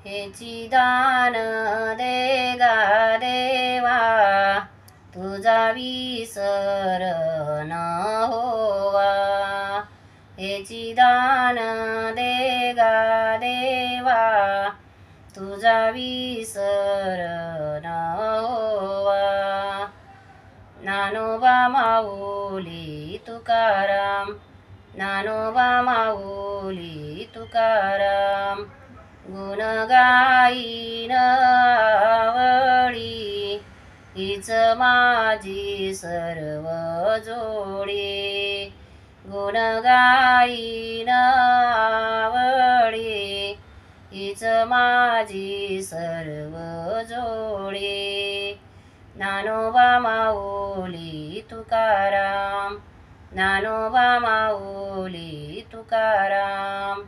हेची दान दे गा देवा, तुझा विसर न होवा. हेची दान दे गा देवा, तुझा विसर न होवा. ज्ञानोबा माऊली तुकाराम, ज्ञानोबा माऊली तुकाराम. गुण गाईन आवडी, हीच माझी सर्व जोडी. गुण गाईन आवडी, हीच माझी सर्व जोडी. ज्ञानोबा माऊली तुकाराम, ज्ञानोबा माऊली तुकाराम.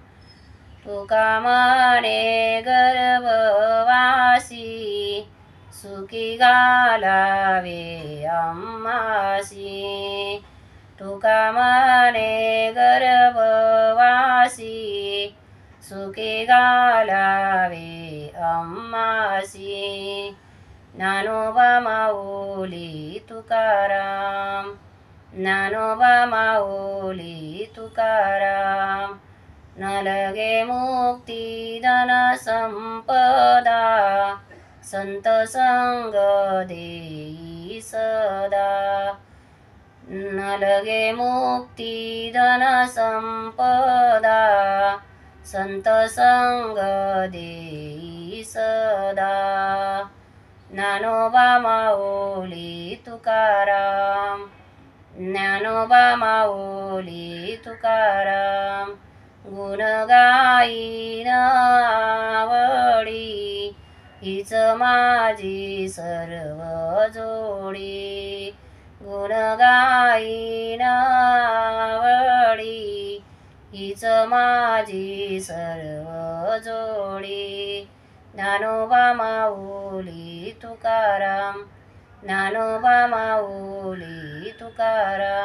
तुका म्हणे गर्भवासी, सुखी घालावे आम्हासी. तुका म्हणे गर्भवासी, सुखी घालावे आम्हासी. ज्ञानोबा माऊली तुकाराम, ज्ञानोबा माऊली तुकाराम. न लगे मुक्ती धन संपदा, संत संग देई सदा. न लगे मुक्ती धन संपदा, संत संग देई सदा. ज्ञानोबा माऊली तुकाराम, ज्ञानोबा माऊली तुकाराम. गुण गाईन आवडी, हीच माझी सर्व जोडी. गुण गाईन आवडी, हीच माझी सर्व जोडी. ज्ञानोबा माऊली तुकाराम, ज्ञानोबा माऊली तुकाराम.